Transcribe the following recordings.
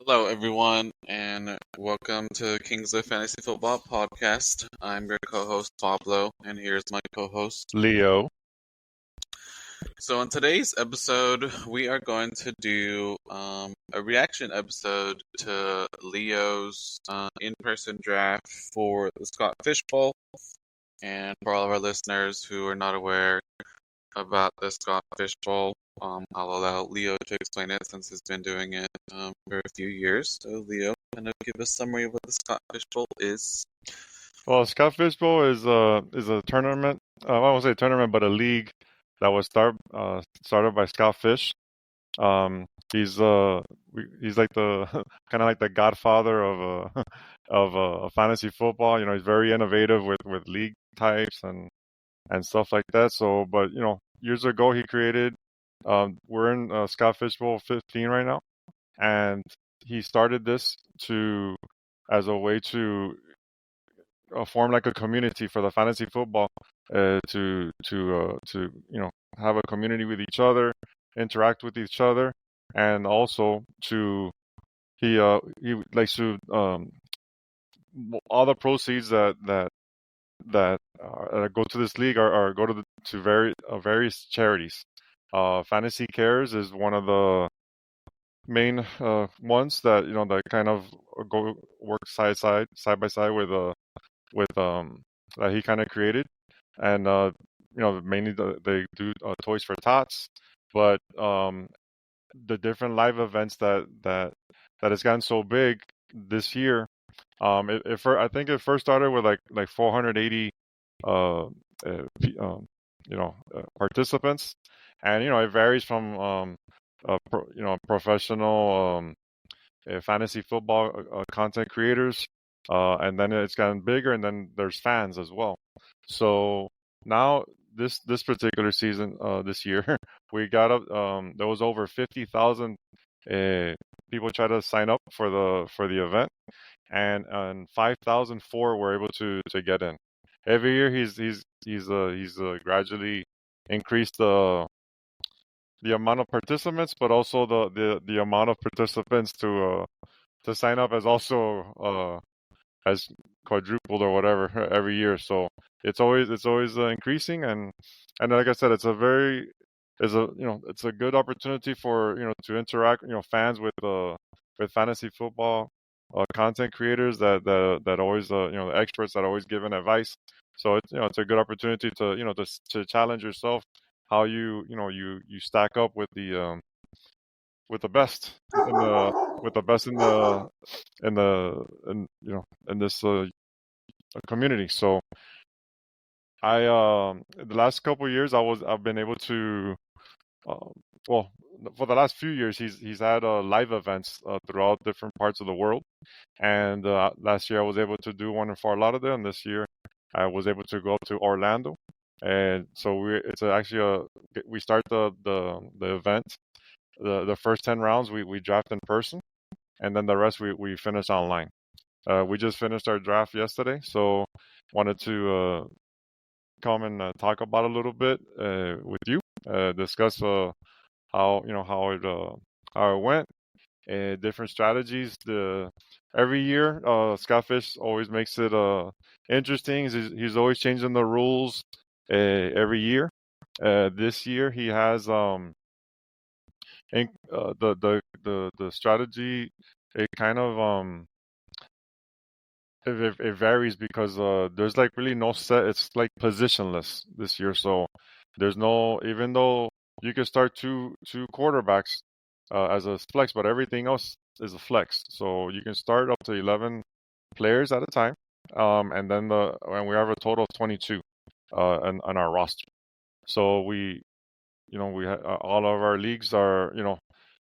Hello, everyone, and welcome to Kings of Fantasy Football podcast. I'm your co-host Pablo, and here's my co-host. Leo. So, in today's episode, we are going to do a reaction episode to Leo's in-person draft for the Scott Fish Bowl. And for all of our listeners who are not aware about the Scott Fish Bowl, I'll allow Leo to explain it since he's been doing it for a few years. So, Leo, kind of give a summary of what the Scott Fish Bowl is. Well, Scott Fish Bowl is a tournament. I won't say tournament, but a league that was started by Scott Fish. Um, he's he's like the kind of like the godfather of of fantasy football. You know, he's very innovative with league types and stuff like that. So, but years ago he created. We're in Scott Fish Bowl 15 right now, and he started this to as a way to form like a community for the fantasy football, to have a community with each other, interact with each other, and also to he likes to all the proceeds that go to this league are go to various charities. Fantasy Cares is one of the main ones that kind of go work side by side with that he kind of created, and mainly they do Toys for Tots, but the different live events that has gotten so big this year. I think it first started with like 480 uh, participants, and it varies from professional fantasy football content creators, and then it's gotten bigger, and then there's fans as well. So now this particular season, this year, we got up. There was over 50,000 people try to sign up for the event, and 5,004 were able to get in. Every year he's gradually increased the amount of participants, but also the amount of participants to sign up has quadrupled or whatever every year. So it's always increasing, and like I said, it's a good opportunity for to interact fans with fantasy football content creators that always the experts that always giving advice. So it's a good opportunity to to challenge yourself how you stack up with the best in the with the best in this community. So the last couple of years I've been able to uh, well, for the last few years he's had live events throughout different parts of the world, and last year I was able to do one in Fort Lauderdale, and this year I was able to go to Orlando. And so we start the event. The first 10 rounds we draft in person, and then the rest we finish online. We just finished our draft yesterday, so wanted to come and talk about a little bit with you, discuss how it went, different strategies. Every year, Scott Fish always makes it interesting. He's always changing the rules every year. This year he has the strategy. It kind of it varies because there's like really no set. It's like positionless this year, so there's no, even though you can start two quarterbacks as a flex, but everything else is a flex. So you can start up to 11 players at a time, and then we have a total of 22 on our roster. So all of our leagues are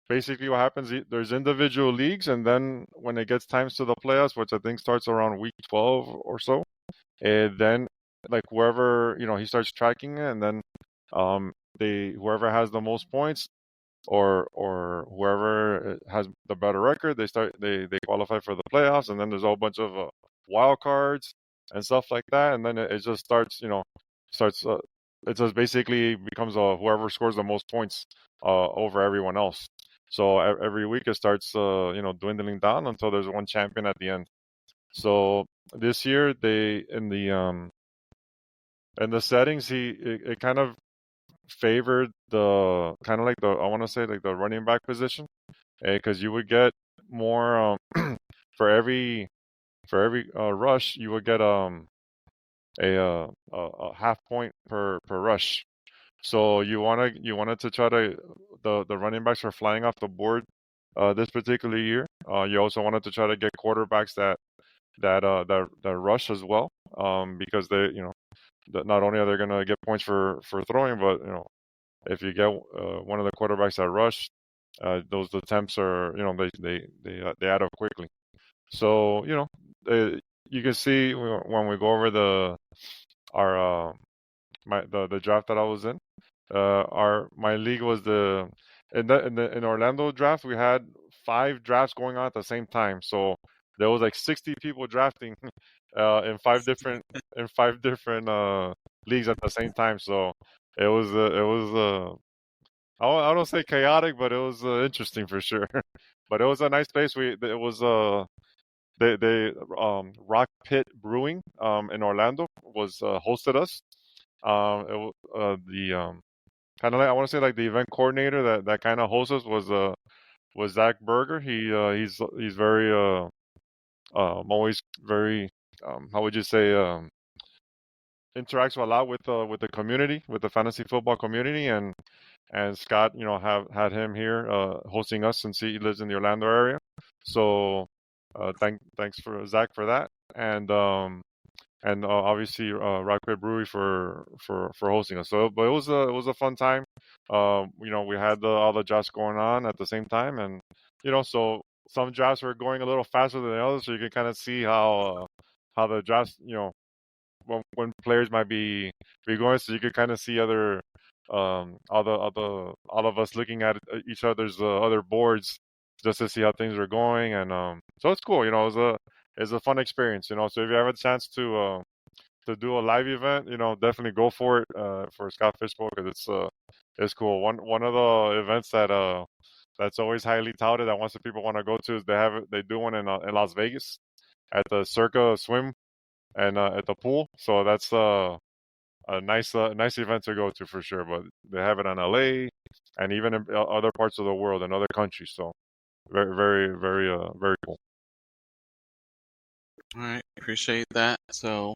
basically what happens. There's individual leagues, and then when it gets times to the playoffs, which I think starts around week 12 or so, and then like whoever he starts tracking it, and then whoever has the most points or whoever has the better record, they qualify for the playoffs, and then there's a whole bunch of wild cards and stuff like that, and then it just starts it just basically becomes whoever scores the most points over everyone else. So every week it starts, dwindling down until there's one champion at the end. So this year they in the settings it kind of favored the kind of like the I want to say like the running back position, because you would get more for every rush you would get a half point per rush. So you wanted to try to the running backs are flying off the board this particular year. You also wanted to try to get quarterbacks that rush as well, because they not only are they going to get points for throwing, but if you get one of the quarterbacks that rush, those attempts are they add up quickly. So you can see when we go over our the draft that I was in. Our my league was in Orlando draft. We had 5 drafts going on at the same time, so there was like 60 people drafting in 5 different leagues at the same time. So it was I don't say chaotic, but it was interesting for sure. But it was a nice place. It was they Rock Pit Brewing in Orlando was hosted us. The kind of like I want to say like the event coordinator that kind of hosts us was Zach Berger. He's very always very how would you say interacts a lot with the community, with the fantasy football community, and Scott have had him here hosting us since he lives in the Orlando area. So thanks for Zach for that, and obviously Rockwood Brewery for hosting us. So, but it was a fun time. We had all the drafts going on at the same time, and so some drafts were going a little faster than the others, so you can kind of see how the drafts, when players might be going, so you could kind of see all of us looking at each other's other boards just to see how things are going, and so it's cool. It's a fun experience. So if you have a chance to do a live event, definitely go for it for Scott Fish Bowl, because it's cool. One of the events that's always highly touted that once the people want to go to is they do one in Las Vegas at the Circa Swim and at the pool. So that's a nice event to go to for sure. But they have it in LA and even in other parts of the world and other countries. So very very very cool. All right, appreciate that. So,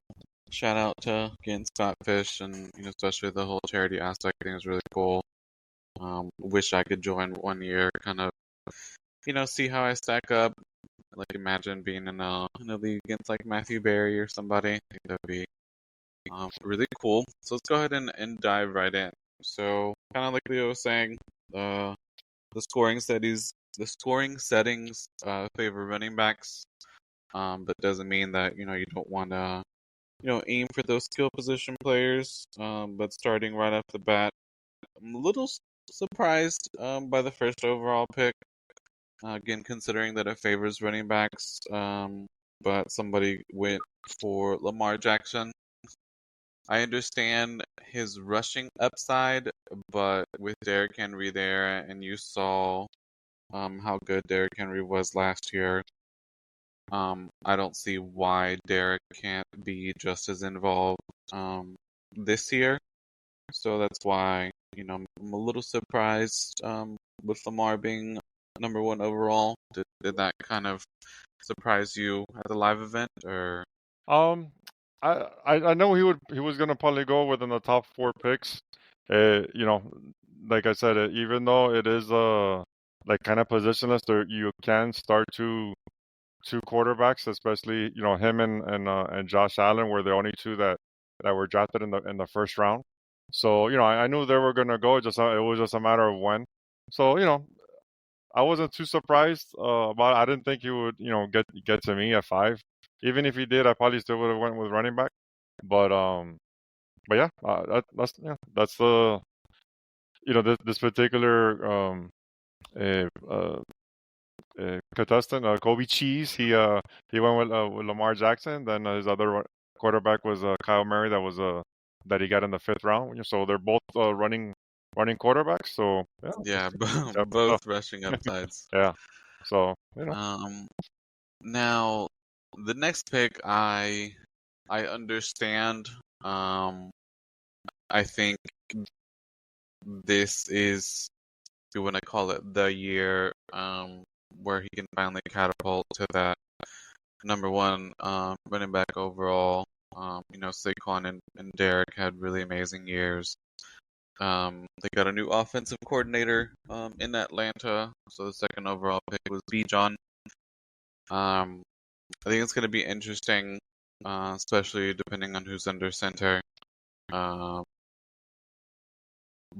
shout out to again Scott Fish, and especially the whole charity aspect thing is really cool. Wish I could join one year, kind of see how I stack up. Like imagine being in a league against like Matthew Berry or somebody. I think that'd be really cool. So let's go ahead and dive right in. So kind of like Leo was saying, the scoring settings favor running backs, but doesn't mean that you don't want to aim for those skill position players. But starting right off the bat, I'm a little surprised by the first overall pick. Again, considering that it favors running backs, but somebody went for Lamar Jackson. I understand his rushing upside, but with Derrick Henry there, and you saw how good Derrick Henry was last year, I don't see why Derrick can't be just as involved this year. So that's why I'm a little surprised with Lamar being number 1 overall. Did that kind of surprise you at the live event, or? Um, I know he was gonna probably go within the top 4 picks. Like I said, even though it is like kind of positionless, there you can start two quarterbacks, especially him and Josh Allen were the only two that were drafted in the first round. So I knew they were gonna go. It was just a matter of when. So I wasn't too surprised about it. I didn't think he would get to me at 5. Even if he did, I probably still would have went with running back. But yeah, that's the this particular uh, uh, contestant, Kobe Cheese. He went with Lamar Jackson. Then his other quarterback was Kyle Murray. That he got in the 5th round. So they're both running running quarterbacks. So Yeah, yeah, both rushing upsides. yeah. So Um, Now the next pick, I understand. I think this is, if you want to call it, the year where he can finally catapult to that number one running back overall. Saquon and Derek had really amazing years. They got a new offensive coordinator in Atlanta, so the second overall pick was Bijan. Um, I think it's going to be interesting, especially depending on who's under center. Um,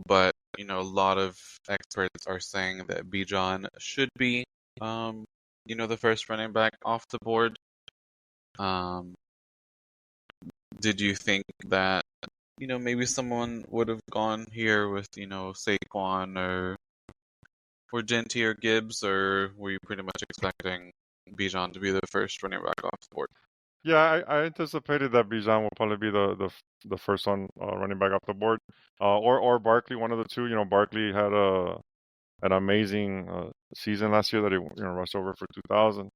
but a lot of experts are saying that Bijan should be, the first running back off the board. Um, did you think that, maybe someone would have gone here with, Saquon or Genty or Gibbs, or were you pretty much expecting Bijan to be the first running back off the board? yeah, I anticipated that Bijan will probably be the first one running back off the board, or Barkley, one of the two. Barkley had an amazing season last year that he rushed over for 2,000.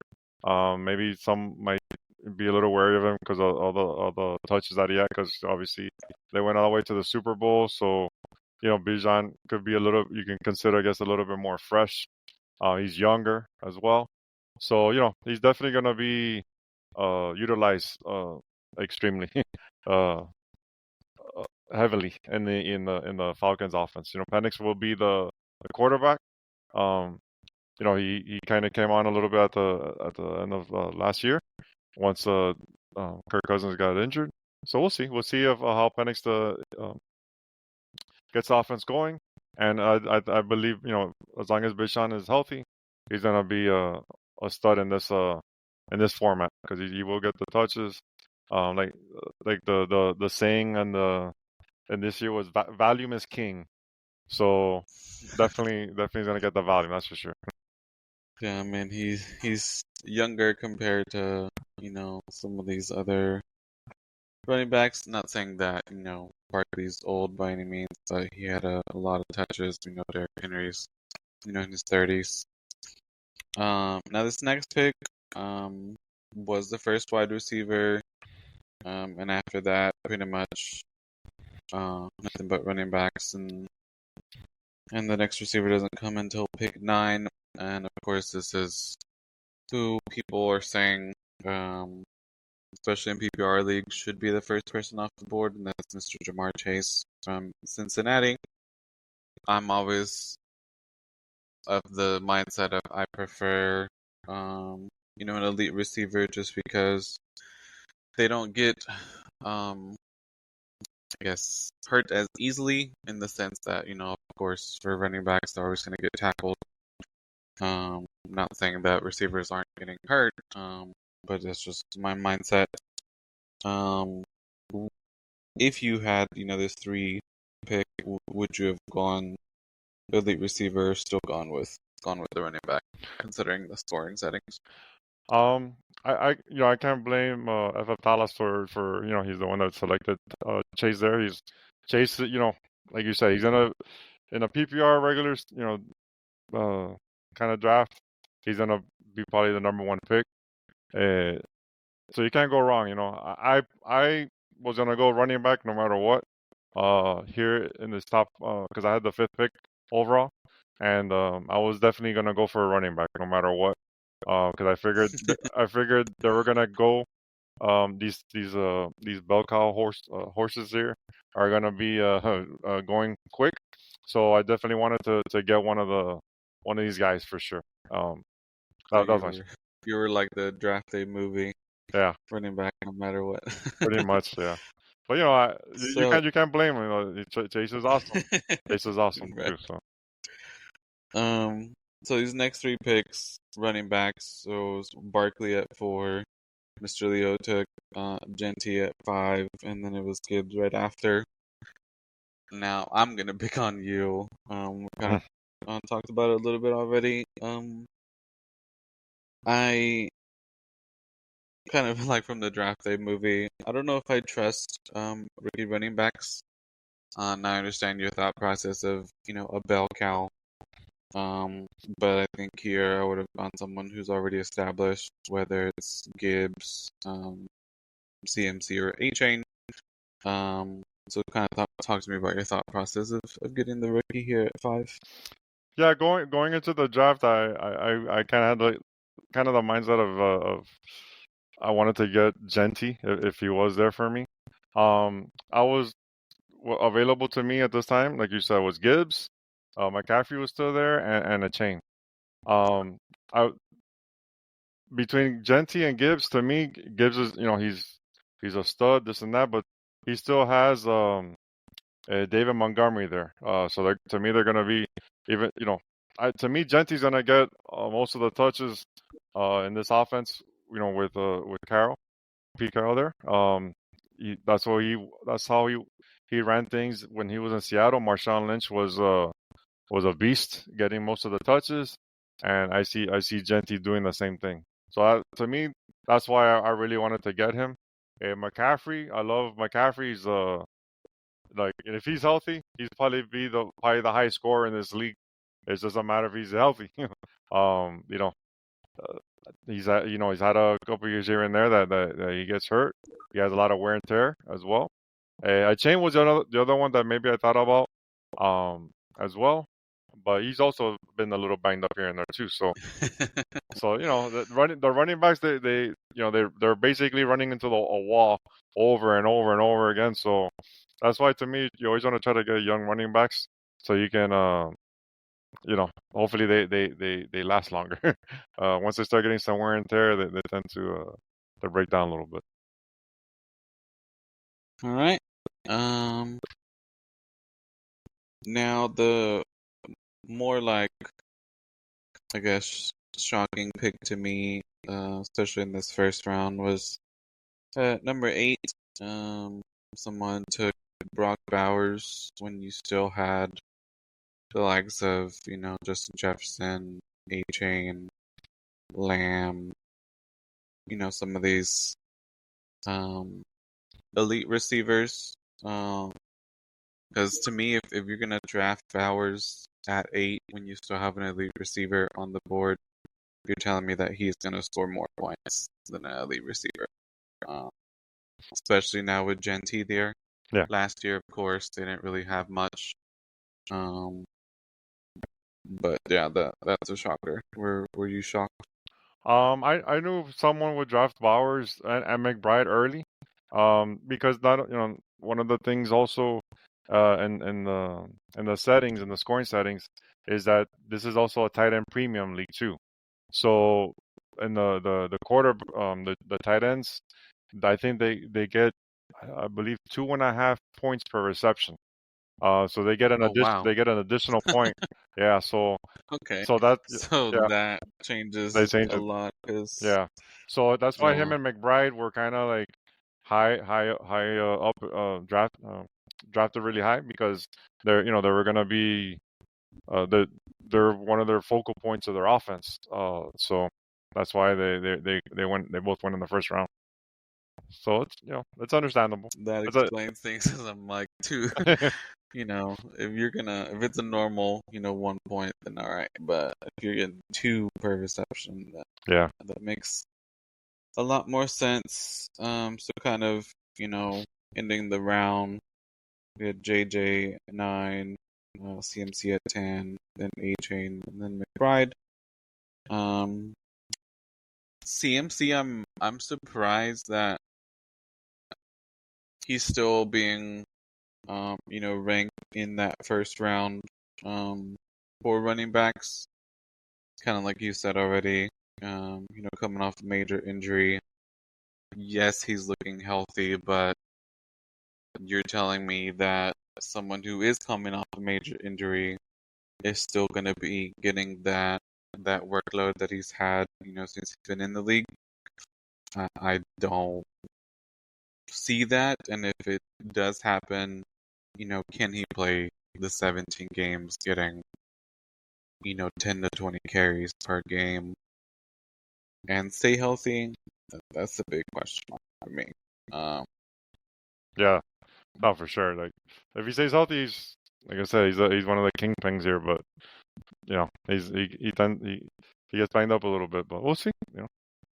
Maybe some might be a little wary of him because of all the touches that he had, because obviously they went all the way to the Super Bowl. So Bijan could be you can consider, I guess, a little bit more fresh. He's younger as well, so he's definitely gonna be utilized extremely uh, heavily in the Falcons offense. Penix will be the quarterback. Um, he kind of came on a little bit at the end of last year once Kirk Cousins got injured. So we'll see. We'll see if how Penix gets the offense going, and I believe as long as Bichon is healthy, he's gonna be a stud in this format, because he will get the touches. Like the saying and this year was volume is king. So definitely he's gonna get the volume. That's for sure. Yeah, I mean he's younger compared to some of these other running backs. Not saying that Barkley's old by any means, but he had a lot of touches. Derrick Henry's in his 30s. Now this next pick was the first wide receiver, and after that pretty much nothing but running backs, and the next receiver doesn't come until pick 9. And of course, this is who people are saying, especially in PPR leagues, should be the first person off the board, and that's Mr. Jamar Chase from Cincinnati. I'm always of the mindset of I prefer, an elite receiver just because they don't get, I guess, hurt as easily, in the sense that, of course, for running backs, they're always going to get tackled. Not saying that receivers aren't getting hurt, but it's just my mindset. If you had, this 3 pick, would you have gone elite receiver, or still gone with the running back, considering the scoring settings? Um, I can't blame FF Talas for he's the one that selected Chase there. He's Chase, like you said, he's in a PPR regular kind of draft. He's gonna be probably the number 1 pick. Uh, so you can't go wrong. I was gonna go running back no matter what. Here in this top, because I had the 5th pick overall, and I was definitely gonna go for a running back no matter what. Because I figured they were gonna go. These bell cow horses here are gonna be going quick. So I definitely wanted to get one of these guys for sure. So That was you nice. were you were like the draft day movie Yeah, running back, no matter what. pretty much. Yeah, but you So, can't blame him. Chase is awesome. Chase is awesome right. too. So Um, so these next 3 picks, running backs, so it was Barkley at 4, Mr. Leo took Genty at 5, and then it was Gibbs right after. Now I'm gonna pick on you. We kind of talked about it a little bit already. I kind of like from the draft day movie. I don't know if I trust rookie running backs And I understand your thought process of, a bell cow. But I think here I would have gone someone who's already established, whether it's Gibbs, CMC, or A-Chain. So kind of talk to me about your thought process of getting the rookie here at 5. Yeah, going into the draft, I kind of had like kind of the mindset of I wanted to get Genty if he was there for me. I was available to me at this time, like you said, was Gibbs. McCaffrey was still there, and a chain. Um, I between Genty and Gibbs, to me, Gibbs is he's a stud, this and that, but he still has David Montgomery there. So to me, they're gonna be even to me, Genty's gonna get most of the touches in this offense. With Carroll, Pete Carroll there. That's how he ran things when he was in Seattle. Marshawn Lynch was a beast, getting most of the touches, and I see Genty doing the same thing. So to me, that's why I really wanted to get him. McCaffrey, I love McCaffrey. He's like, if he's healthy, he's probably the highest scorer in this league. It doesn't matter if he's healthy. um, you know, uh, he's had a couple years here and there that he gets hurt. He has a lot of wear and tear as well. Chain was the other one that maybe I thought about as well, but he's also been a little banged up here and there too. So the running backs they're basically running into a wall over and over and over again. So that's why to me you always want to try to get young running backs so you can hopefully they last longer. Once they start getting some wear and tear, they tend to break down a little bit. All right. Now the more like, I guess, shocking pick to me, especially in this first round, was number 8. Someone took Brock Bowers when you still had the likes of, Justin Jefferson, A-Chain, Lamb, some of these elite receivers. Because to me, if you're going to draft Bowers at 8 when you still have an elite receiver on the board, you're telling me that he's going to score more points than an elite receiver. Especially now with Genty there. Yeah. Last year, of course, they didn't really have much. But yeah, that's a shocker. Were you shocked? I knew someone would draft Bowers and McBride early, because one of the things also in the settings, in the scoring settings, is that this is also a tight end premium league too. So in the quarter the tight ends, I think they get, I believe, 2.5 points per reception. So they get Oh, wow. they get an additional point. Yeah. Okay. So that So yeah, that they changes change a it. lot because Yeah. So that's why him uh, and McBride were kind of like high up drafted really high, because they were gonna be they're one of their focal points of their offense. So that's why they both went in the first round. So it's understandable. that It's a explains things. 'Cause I'm like, too, if it's a normal, 1 point, then all right. But if you're getting 2 per reception, yeah. that makes a lot more sense. So kind of, ending the round, we had JJ at 9, CMC at 10, then A-Chain, and then McBride. Um, CMC, I'm surprised that he's still being, ranked in that first round, for running backs. Kind of like you said already, coming off a major injury. Yes, he's looking healthy, but you're telling me that someone who is coming off a major injury is still going to be getting that workload that he's had, since he's been in the league. I don't see that, and if it does happen, can he play the 17 games, getting 10 to 20 carries per game and stay healthy? That's a big question mark for me. Yeah. No, for sure. Like if he stays healthy, he's like I said, he's one of the kingpins here. But he gets banged up a little bit, but we'll see.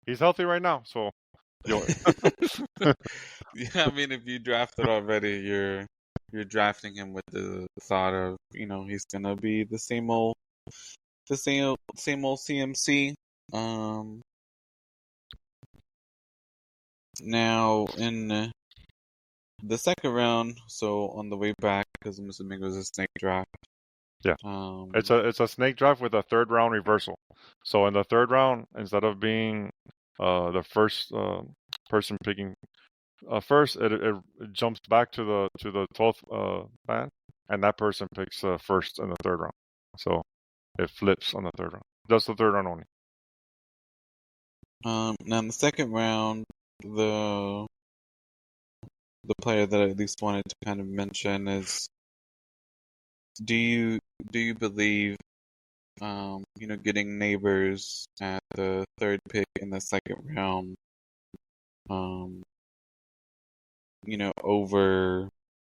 He's healthy right now, so you'll. Yeah, I mean, if you drafted already, you're drafting him with the thought of, he's gonna be the same old CMC. Um, Now in the second round, so on the way back, because I'm assuming it was a snake draft. Yeah, Um, it's a snake draft with a third round reversal. So in the third round, instead of being the first person picking first, it jumps back to the 12th man, and that person picks first in the third round. So it flips on the third round. Just the third round only. Now in the second round, the the player that I at least wanted to kind of mention is, do you believe, getting Neighbors at the third pick in the second round, um, over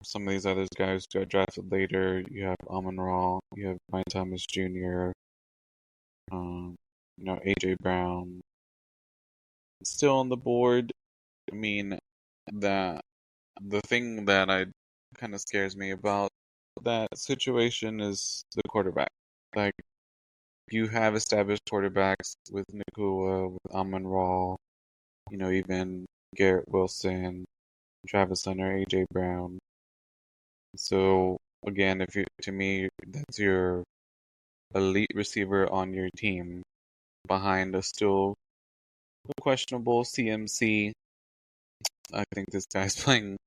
some of these other guys who got drafted later? You have Amon-Ra, you have Brian Thomas Jr., AJ Brown still on the board. I mean, the the thing that I kind of scares me about that situation is the quarterback. Like, you have established quarterbacks with Nakua, with Amon-Ra, even Garrett Wilson, Travis Hunter, AJ Brown. So again, to me, that's your elite receiver on your team behind a still questionable CMC. I think this guy's playing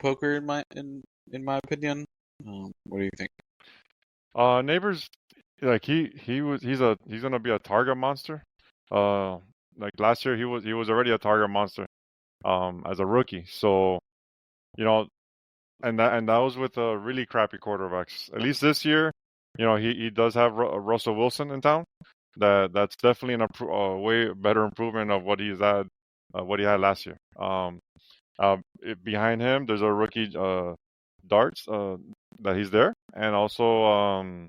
poker in my opinion. What do you think? Neighbors, like he's gonna be a target monster. Uh, like last year he was already a target monster. As a rookie. So you know, and that was with really crappy quarterbacks. At least this year, he does have Russell Wilson in town. That's definitely a way better improvement of what he had last year. Behind him, there's a rookie Darts that he's there, and also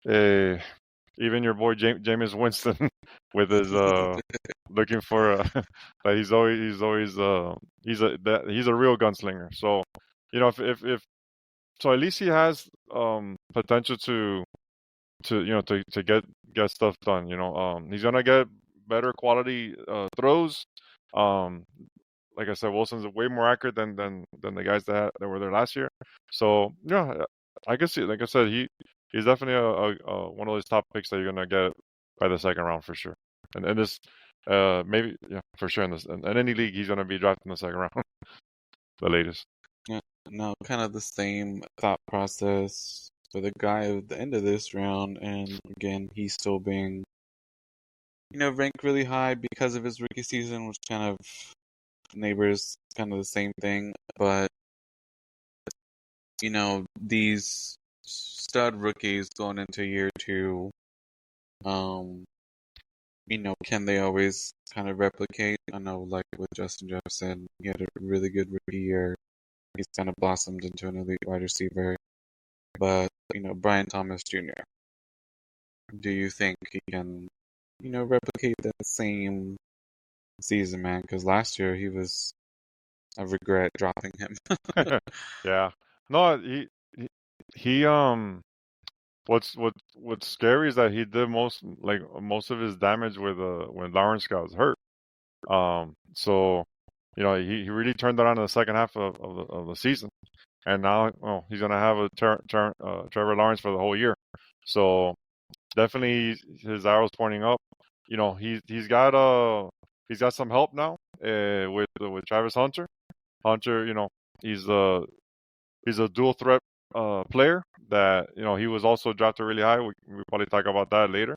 uh, even your boy Jameis Winston with his looking for that he's a real gunslinger. So if so at least he has potential to get stuff done. He's gonna get better quality throws. Um, like I said, Wilson's way more accurate than the guys that were there last year. So yeah, I can see. Like I said, he's definitely a one of those top picks that you're gonna get by the second round for sure. And this maybe yeah for sure in any league he's gonna be drafted in the second round, the latest. Yeah, no, kind of the same thought process for the guy at the end of this round, and again, he's still being, ranked really high because of his rookie season, which kind of Neighbors kind of the same thing, but these stud rookies going into year two, um, can they always kind of replicate? I know, like with Justin Jefferson, he had a really good rookie year. He's kind of blossomed into an elite wide receiver. But, Brian Thomas Jr., do you think he can, replicate that same season, man? Because last year I regret dropping him. Yeah. No, he what's scary is that he did most of his damage with when Lawrence got hurt. So he really turned it on in the second half of the season, and now he's gonna have a Trevor Lawrence for the whole year. So definitely his arrow's pointing up. He's got some help now with Travis Hunter. Hunter, he's a dual threat player that he was also drafted really high. We probably talk about that later.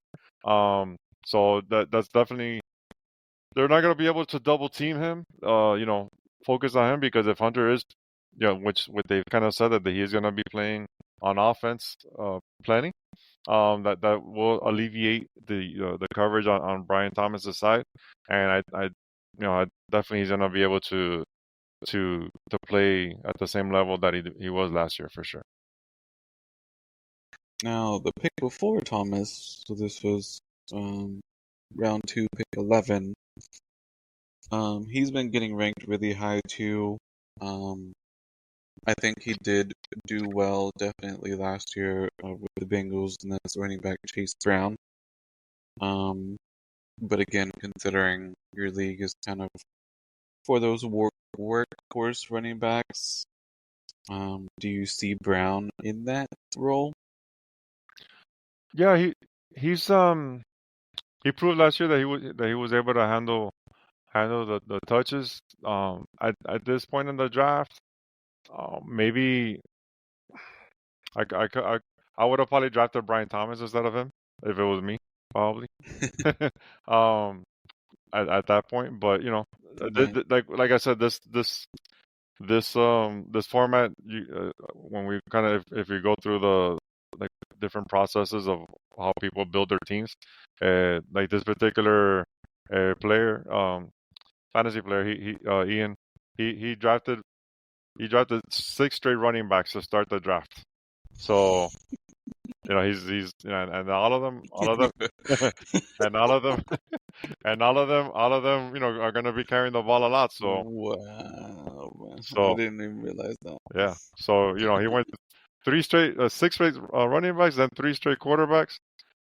So that's definitely they're not gonna be able to double team him. Focus on him because if Hunter is, which what they've kind of said that he is gonna be playing on offense, plenty. That will alleviate the coverage on Brian Thomas's side, and I definitely he's gonna be able to to play at the same level that he was last year for sure. Now, the pick before Thomas, so this was round 2, pick 11. He's been getting ranked really high too. I think he did do well definitely last year with the Bengals, and that's running back Chase Brown. But again, considering your league is kind of for those workhorse running backs, do you see Brown in that role? Yeah, he proved last year that he was able to handle the touches. At this point in the draft, maybe I would have probably drafted Brian Thomas instead of him if it was me, probably. um, at that point, but Right. like I said, this format, when we kind of if you go through the like different processes of how people build their teams, like this particular player, fantasy player, Ian, he drafted 6 straight running backs to start the draft. So he's and all of them and all of them are going to be carrying the ball a lot. Wow, man. I So didn't even realize that. yeah, so he went 6 straight running backs, then 3 straight quarterbacks,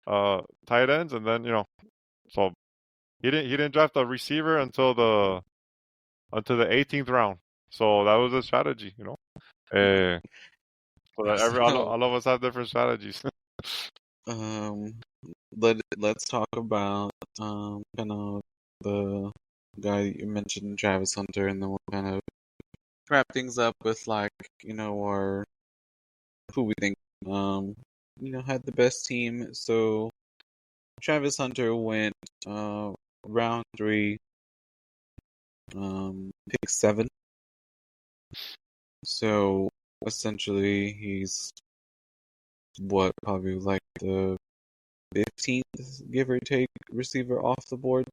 tight ends, and then so he didn't draft a receiver until the 18th round. So that was a strategy, Uh, so that So, all of us have different strategies. um, let's talk about kind of the guy you mentioned, Travis Hunter, and then we'll kind of wrap things up with our who we think had the best team. So Travis Hunter went round 3, pick 7. So essentially, he's probably like the 15th, give or take, receiver off the board.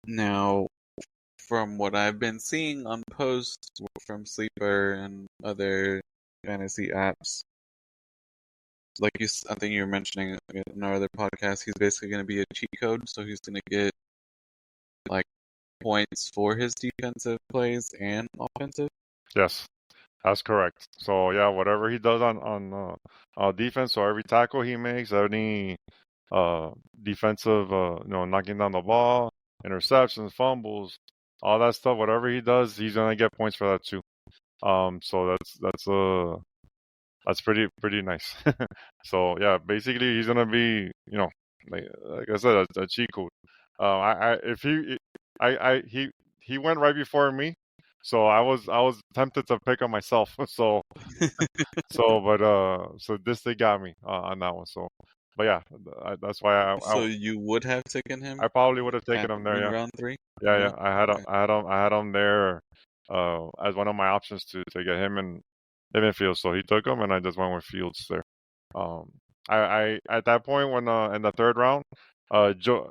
Now, from what I've been seeing on posts from Sleeper and other fantasy apps, I think you were mentioning in our other podcast, he's basically going to be a cheat code, so he's going to get like points for his defensive plays and offensive. Yes, that's correct. So yeah, whatever he does on defense, so every tackle he makes, any defensive, knocking down the ball, interceptions, fumbles, all that stuff, whatever he does, he's gonna get points for that too. So that's pretty nice. So yeah, basically he's gonna be, like I said, a cheat code. I if he I he went right before me, so I was tempted to pick him myself. So this they got me on that one. So, but yeah, that's why So you would have taken him I probably would have taken him there. in Yeah, round 3? yeah. Yeah. Okay. I had him there as one of my options to get him in Fields. So he took him, and I just went with Fields there. Um, I at that point when in the 3rd round, Joe,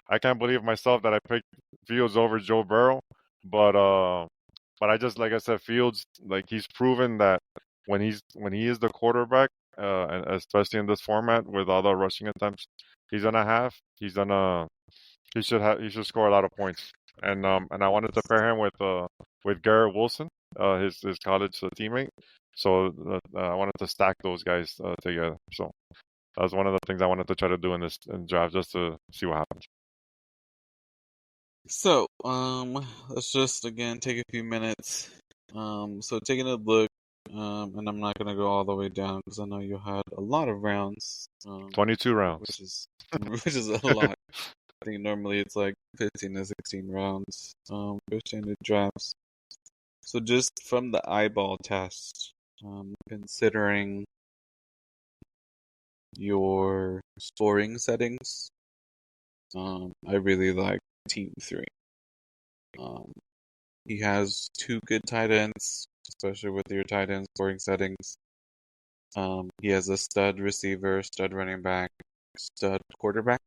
I can't believe myself that I picked Fields over Joe Burrow, but I just like I said, Fields, like he's proven that when he is the quarterback, and especially in this format with all the rushing attempts he's gonna have, he should score a lot of points. And I wanted to pair him with Garrett Wilson, his college teammate. So I wanted to stack those guys together. So that was one of the things I wanted to try to do in this draft, just to see what happens. So, let's just again take a few minutes. So taking a look, and I'm not gonna go all the way down because I know you had a lot of rounds. 22 rounds. Which is a lot. I think normally it's like 15 to 16 rounds, for standard drafts. So just from the eyeball test, considering your scoring settings, I really like Team 3. He has 2 good tight ends, especially with your tight end scoring settings. He has a stud receiver, stud running back, stud quarterback.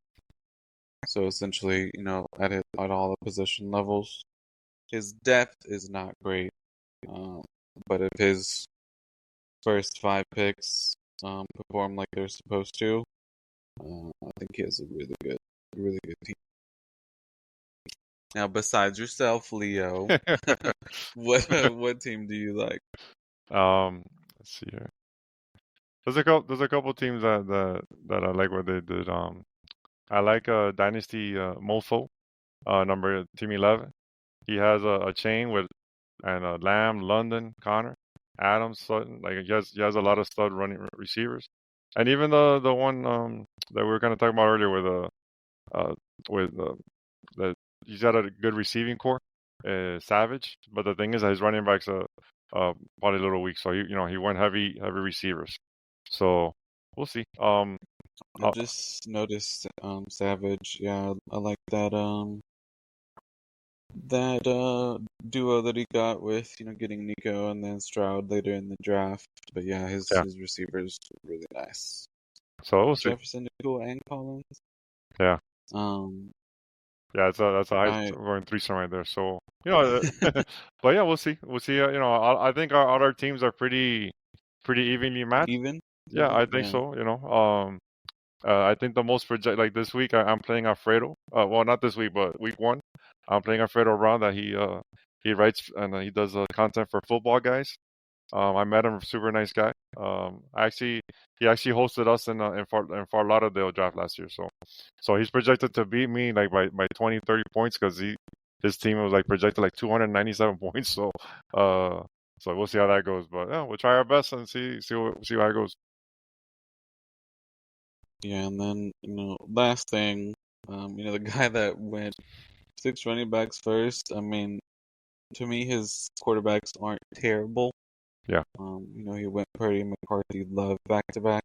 So essentially, at all the position levels, his depth is not great. Um, but if his first 5 picks perform like they're supposed to, I think he has a really good team. Now, besides yourself, Leo, what team do you like? Let's see here. There's a couple teams that I like what they did. I like Dynasty Mofo, number team 11. He has a chain with Lamb, London, Connor, Adams, Sutton. Like he has a lot of stud running receivers, and even the one that we were kind of talking about earlier uh with the he's got a good receiving core, Savage. But the thing is that his running backs probably a little weak, so he went heavy receivers. So we'll see. I Uh, just noticed Savage. Yeah, I like that duo that he got with getting Nico and then Stroud later in the draft. But yeah, his yeah. his receivers were really nice. So we'll see. Jefferson, Nico, and Collins. Yeah. Um, Yeah, that's a high I going threesome right there. So but yeah, we'll see. We'll see. I think all our teams are pretty evenly matched. even Yeah, I even think yeah. so. I think the most project like this week I'm playing Alfredo. Well, not this week, but week one, I'm playing Alfredo around that he writes and he does content for football guys. I met him, super nice guy. He actually hosted us in Fort Lauderdale draft last year. So he's projected to beat me like by 20, 30 points because his team was like projected like 297 points. So we'll see how that goes. But yeah, we'll try our best and see how it goes. Yeah, and then last thing, the guy that went 6 running backs first. I mean, to me, his quarterbacks aren't terrible. Yeah, He went Purdy, McCarthy, Love back to back.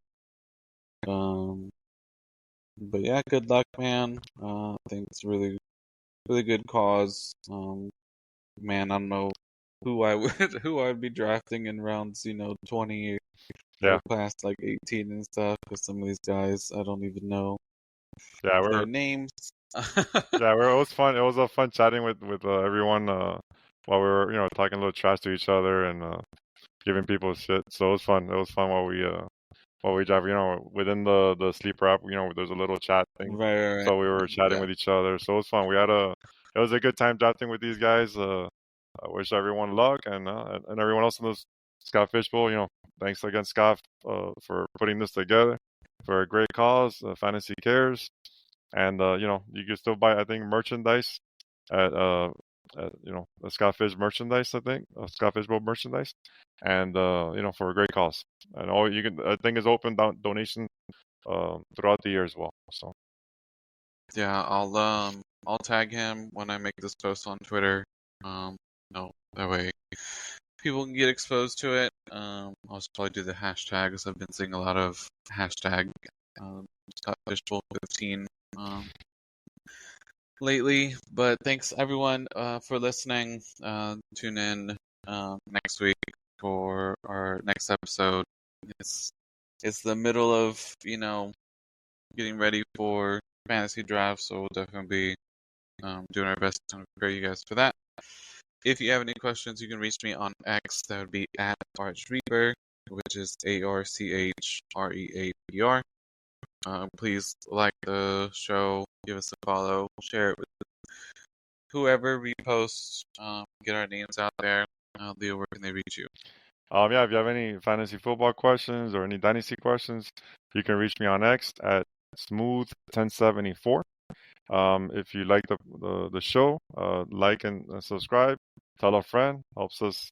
Um, but yeah, good luck, man. I think it's really, really good cause. Man, I don't know who I would who I'd be drafting in rounds, 20 yeah, or past like 18 and stuff. Because some of these guys, I don't even know yeah. their names. It was fun. It was a fun chatting with everyone while we were talking a little trash to each other and giving people shit. So it was fun. It was fun while we drive. Within the sleeper app, there's a little chat thing. Right, So we were chatting yeah. with each other. So it was fun. It was a good time drafting with these guys. I wish everyone luck and everyone else in the Scott Fish Bowl. Thanks again, Scott, for putting this together for a great cause. Fantasy Cares. And you can still buy I think merchandise at the Skyfish merchandise, I think Skyfish Bowl merchandise, and for a great cause. And all you can I think is open donation throughout the year as well. So Yeah, I'll tag him when I make this post on Twitter. That way people can get exposed to it. I'll just probably do the hashtags. I've been seeing a lot of hashtag Scott Fish Bowl 15 lately. But thanks everyone for listening. Tune in next week for our next episode. It's the middle of getting ready for fantasy draft, so we'll definitely be doing our best to prepare you guys for that. If you have any questions, you can reach me on X. That would be at ArchReaper, which is ARCHREAPR. Please like the show, give us a follow, share it with whoever reposts, get our names out there. Leo, where can they reach you? yeah, if you have any fantasy football questions or any dynasty questions, you can reach me on X at smooth1074. If you like the show, like and subscribe, tell a friend, helps us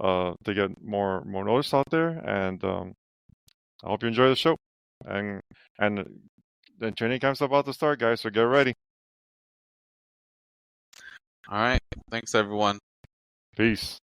to get more notice out there. And I hope you enjoy the show. And and the training camp's about to start, guys. So get ready. All right. Thanks, everyone. Peace.